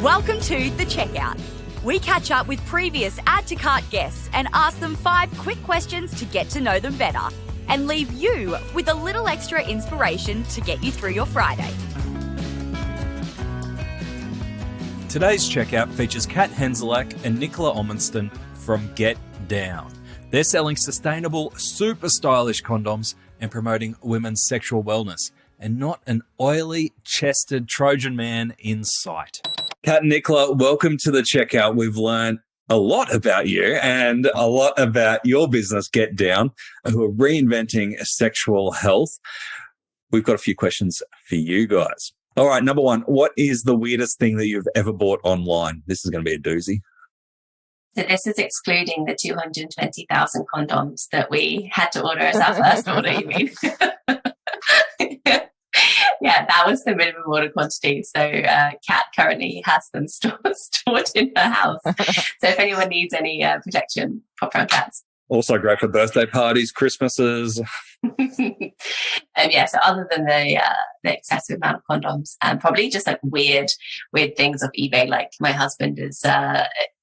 Welcome to The Checkout. We catch up with previous Add to Cart guests and ask them 5 quick questions to get to know them better and leave you with a little extra inspiration to get you through your Friday. Today's checkout features Kat Hanzalek and Nicola Ommundson from Get Down. They're selling sustainable, super stylish condoms and promoting women's sexual wellness, and not an oily, chested Trojan man in sight. Kat and Nicola, welcome to the checkout. We've learned a lot about you and a lot about your business, Get Down, who are reinventing sexual health. We've got a few questions for you guys. All right, number 1, what is the weirdest thing that you've ever bought online? This is going to be a doozy. So this is excluding the 220,000 condoms that we had to order as our first order, you mean? Yeah, that was the minimum order quantity. So Kat currently has them stored in her house. So if anyone needs any protection, pop around Kat's. Also great for birthday parties, Christmases. So other than the excessive amount of condoms, and probably just like weird things off eBay. Like my husband is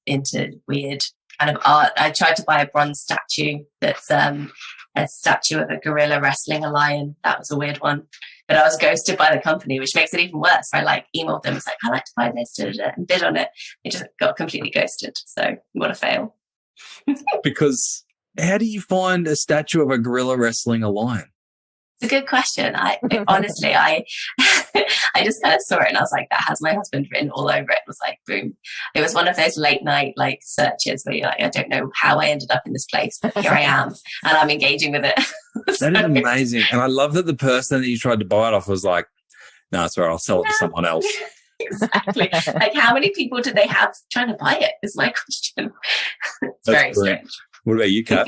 into weird kind of art. I tried to buy a bronze statue that's a statue of a gorilla wrestling a lion. That was a weird one. But I was ghosted by the company, which makes it even worse. I emailed them, it's like, I'd like to buy this, and bid on it. It just got completely ghosted. So what a fail. Because how do you find a statue of a gorilla wrestling a lion? It's a good question. Honestly, I just kind of saw it and I was like, that has my husband written all over it. It was like, boom. It was one of those late night searches where you're like, I don't know how I ended up in this place, but here I am and I'm engaging with it. That is amazing. And I love that the person that you tried to buy it off was like, no, it's all right, I'll sell it to someone else. Exactly. Like how many people do they have trying to buy it is my question. It's very strange. What about you, Kat?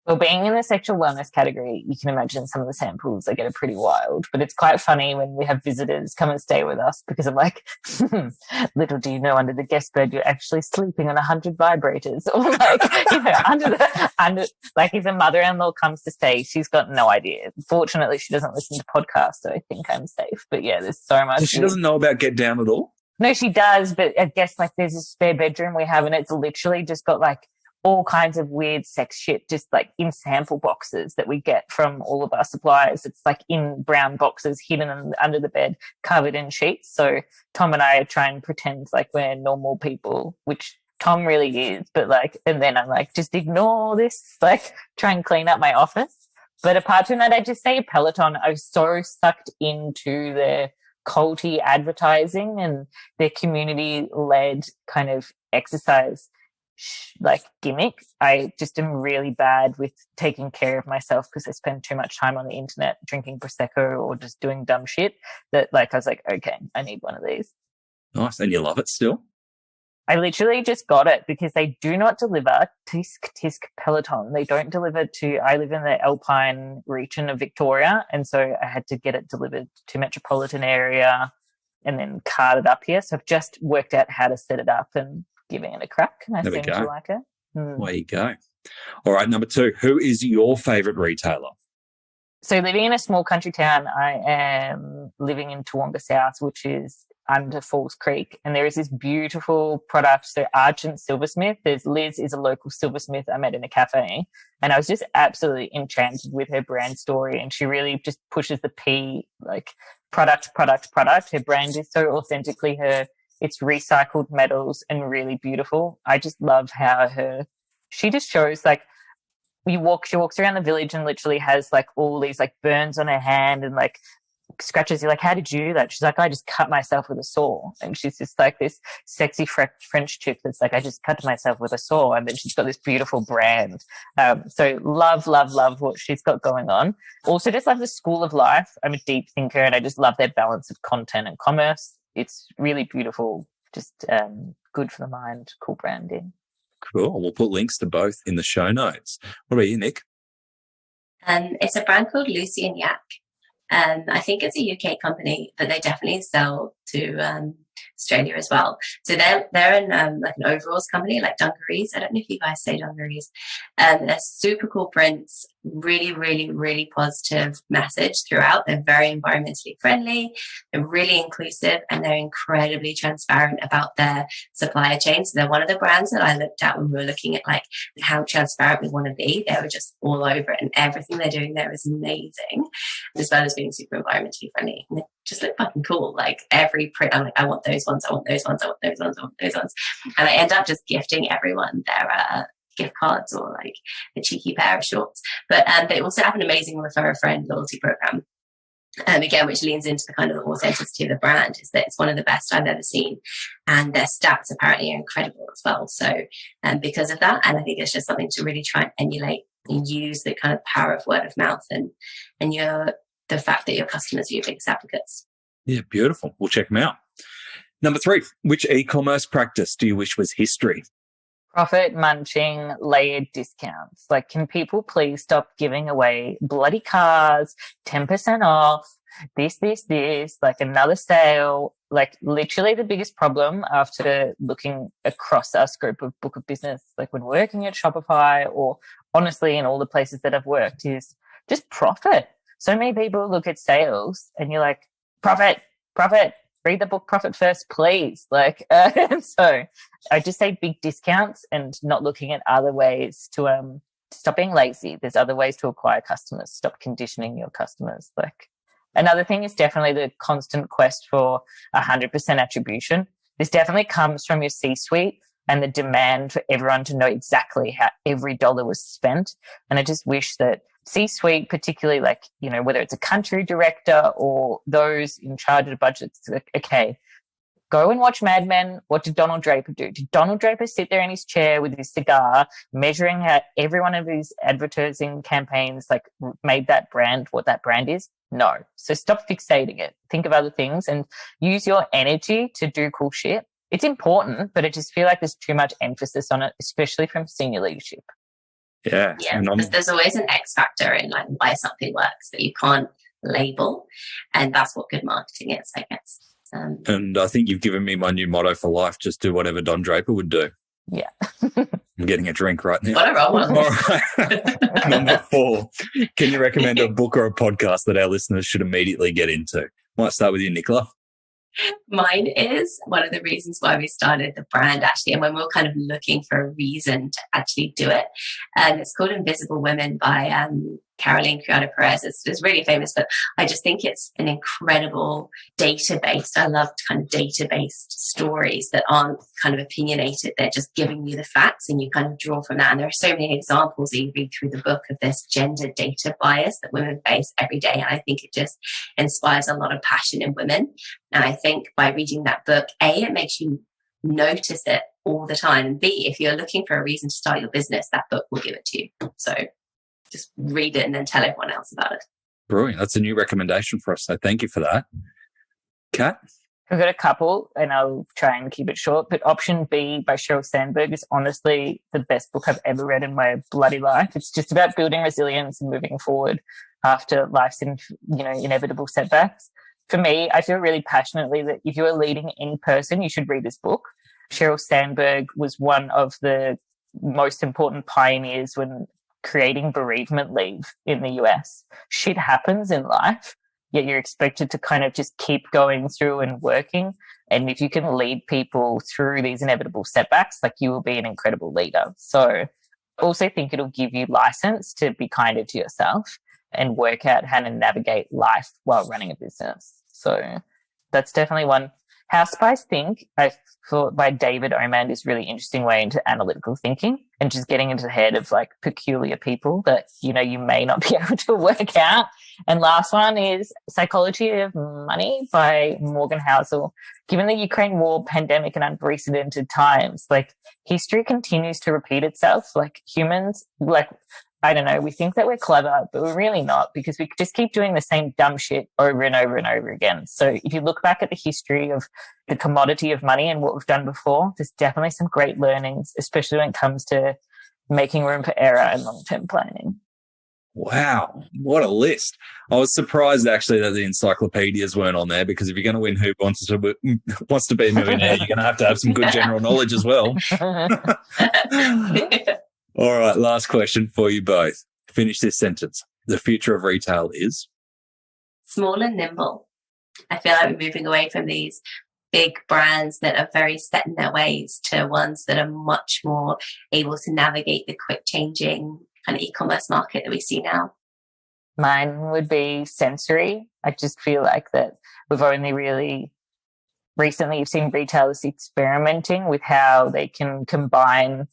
Well, being in the sexual wellness category, you can imagine some of the samples, they get pretty wild. But it's quite funny when we have visitors come and stay with us because I'm like, little do you know, under the guest bed, you're actually sleeping on 100 vibrators. Or if a mother-in-law comes to stay, she's got no idea. Fortunately, she doesn't listen to podcasts, so I think I'm safe. But yeah, there's so much. So she doesn't know about Get Down at all? No, she does. But I guess there's a spare bedroom we have and it's literally just got all kinds of weird sex shit just in sample boxes that we get from all of our suppliers. It's in brown boxes hidden under the bed, covered in sheets. So Tom and I try and pretend we're normal people, which Tom really is. But and then I'm just ignore this, try and clean up my office. But apart from that, I just say Peloton. I was so sucked into their culty advertising and their community-led kind of exercise gimmicks. I just am really bad with taking care of myself because I spend too much time on the internet drinking Prosecco or just doing dumb shit that I was like, okay, I need one of these. Nice. And you love it still? I literally just got it because they do not deliver tisk Peloton. They don't deliver I live in the Alpine region of Victoria, and so I had to get it delivered to metropolitan area and then carted up here. So I've just worked out how to set it up and giving it a crack, and I seem to like it. There you go. All right, number 2, who is your favourite retailer? So living in a small country town, I am living in Toowoomba South, which is under Falls Creek, and there is this beautiful product. So Argent Silversmith, Liz is a local silversmith I met in a cafe, and I was just absolutely enchanted with her brand story, and she really just pushes the P, product. Her brand is so authentically her. It's recycled metals and really beautiful. I just love how she just shows she walks around the village and literally has all these burns on her hand and scratches you. How did you do that? She's like, I just cut myself with a saw. And she's just this sexy French chick that's I just cut myself with a saw. And then she's got this beautiful brand. So love what she's got going on. Also just love the School of Life. I'm a deep thinker and I just love their balance of content and commerce. It's really beautiful, just good for the mind, cool branding. Cool. We'll put links to both in the show notes. What about you, Nick? It's a brand called Lucy and Yak. I think it's a UK company, but they definitely sell to Australia as well. So they're in an overalls company, dungarees. I don't know if you guys say dungarees. They're super cool prints, really, really, really positive message throughout. They're very environmentally friendly, they're really inclusive, and they're incredibly transparent about their supplier chain. So they're one of the brands that I looked at when we were looking at like how transparent we want to be. They were just all over it, and everything they're doing there is amazing, as well as being super environmentally friendly. And they just look fucking cool. Like every print, I'm like, I want those ones, I want those ones, I want those ones, I want those ones. And I end up just gifting everyone their gift cards or like a cheeky pair of shorts. But they also have an amazing refer a friend loyalty program. Again, which leans into the kind of authenticity of the brand, is that it's one of the best I've ever seen. And their stats apparently are incredible as well. So because of that, and I think it's just something to really try and emulate and use the kind of power of word of mouth and the fact that your customers are your biggest advocates. Yeah, beautiful. We'll check them out. Number 3, which e-commerce practice do you wish was history? Profit munching, layered discounts. Like, can people please stop giving away bloody cars, 10% off, this, like another sale? Like, literally the biggest problem after looking across our scope of book of business, like when working at Shopify or honestly in all the places that I've worked, is just profit. So many people look at sales and you're like, profit, read the book Profit First, please. Like, so I just say big discounts and not looking at other ways to stop being lazy. There's other ways to acquire customers. Stop conditioning your customers. Like, another thing is definitely the constant quest for 100% attribution. This definitely comes from your C-suite and the demand for everyone to know exactly how every dollar was spent. And I just wish that C-suite, particularly like, you know, whether it's a country director or those in charge of budgets, like, okay, go and watch Mad Men. What did Donald Draper do? Did Donald Draper sit there in his chair with his cigar, measuring how every one of his advertising campaigns like made that brand what that brand is? No. So stop fixating it. Think of other things and use your energy to do cool shit. It's important, but I just feel like there's too much emphasis on it, especially from senior leadership. Yeah. There's always an X factor in like why something works that you can't label. And that's what good marketing is, I guess. And I think you've given me my new motto for life: just do whatever Don Draper would do. Yeah. I'm getting a drink right now. What a wrong one. All right. Number 4, can you recommend a book or a podcast that our listeners should immediately get into? Might start with you, Nicola. Mine is one of the reasons why we started the brand, actually, and when we were kind of looking for a reason to actually do it. It's called Invisible Women by Caroline Criado Perez. It's really famous, but I just think it's an incredible database. I love kind of database stories that aren't kind of opinionated. They're just giving you the facts and you kind of draw from that. And there are so many examples that you read through the book of this gender data bias that women face every day. And I think it just inspires a lot of passion in women. And I think by reading that book, A, it makes you notice it all the time. And B, if you're looking for a reason to start your business, that book will give it to you. So just read it and then tell everyone else about it. Brilliant. That's a new recommendation for us. So thank you for that. Kat? I've got a couple and I'll try and keep it short, but Option B by Sheryl Sandberg is honestly the best book I've ever read in my bloody life. It's just about building resilience and moving forward after life's inevitable setbacks. For me, I feel really passionately that if you are leading any person, you should read this book. Sheryl Sandberg was one of the most important pioneers when creating bereavement leave in the US. Shit happens in life, yet you're expected to kind of just keep going through and working. And if you can lead people through these inevitable setbacks, like, you will be an incredible leader. So I also think it'll give you license to be kinder to yourself and work out how to navigate life while running a business. So that's definitely one. How Spies Think, I thought, by David Ommundsen, is really interesting way into analytical thinking and just getting into the head of like peculiar people that, you know, you may not be able to work out. And last one is Psychology of Money by Morgan Housel. Given the Ukraine war, pandemic, and unprecedented times, like, history continues to repeat itself. Like, humans, like, I don't know, we think that we're clever, but we're really not, because we just keep doing the same dumb shit over and over and over again. So if you look back at the history of the commodity of money and what we've done before, there's definitely some great learnings, especially when it comes to making room for error and long-term planning. Wow, what a list. I was surprised actually that the encyclopedias weren't on there, because if you're going to win Who Wants to Be a Millionaire, you're going to have some good general knowledge as well. All right, last question for you both. Finish this sentence. The future of retail is? Small and nimble. I feel like we're moving away from these big brands that are very set in their ways to ones that are much more able to navigate the quick changing kind of e-commerce market that we see now. Mine would be sensory. I just feel like that we've only really recently you've seen retailers experimenting with how they can combine,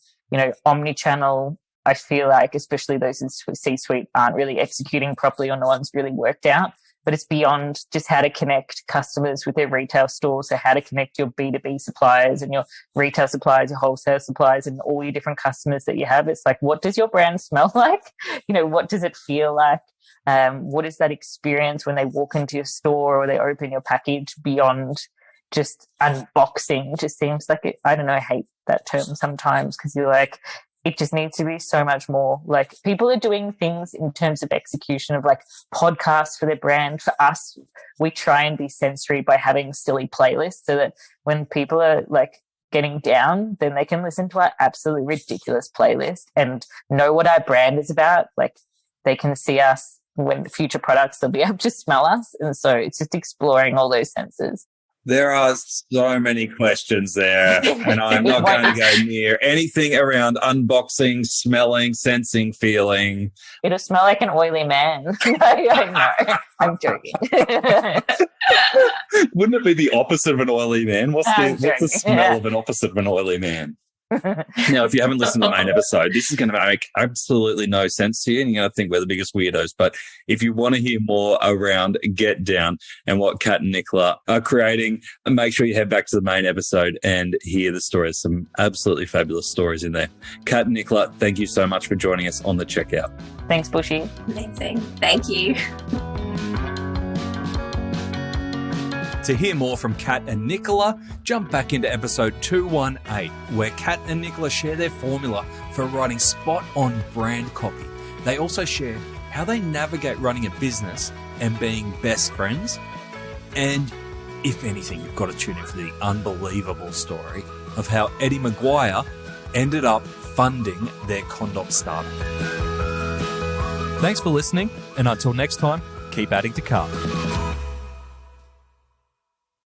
omni-channel. I feel like especially those in C-suite aren't really executing properly or no one's really worked out. But it's beyond just how to connect customers with their retail stores, so how to connect your B2B suppliers and your retail suppliers, your wholesale suppliers, and all your different customers that you have. It's like, what does your brand smell like? What does it feel like? What is that experience when they walk into your store or they open your package beyond just unboxing? It just seems like it, I don't know, I hate that term sometimes because you're like, it just needs to be so much more. Like, people are doing things in terms of execution of like podcasts for their brand. For us, we try and be sensory by having silly playlists so that when people are like getting down, then they can listen to our absolutely ridiculous playlist and know what our brand is about. Like, they can see us when future products, they'll be able to smell us. And so it's just exploring all those senses. There are so many questions there, and I'm not going to go near anything around unboxing, smelling, sensing, feeling. It'll smell like an oily man. I know. I'm joking. Wouldn't it be the opposite of an oily man? What's the smell of an opposite of an oily man? Now, if you haven't listened to the main episode, this is going to make absolutely no sense to you, and you're going to think we're the biggest weirdos. But if you want to hear more around Get Down and what Kat and Nicola are creating, make sure you head back to the main episode and hear the stories. Some absolutely fabulous stories in there. Kat and Nicola, thank you so much for joining us on the checkout. Thanks, Bushy. Amazing. Thank you. To hear more from Kat and Nicola, jump back into episode 218, where Kat and Nicola share their formula for writing spot-on brand copy. They also share how they navigate running a business and being best friends. And if anything, you've got to tune in for the unbelievable story of how Eddie Maguire ended up funding their condom startup. Thanks for listening, and until next time, keep adding to cart.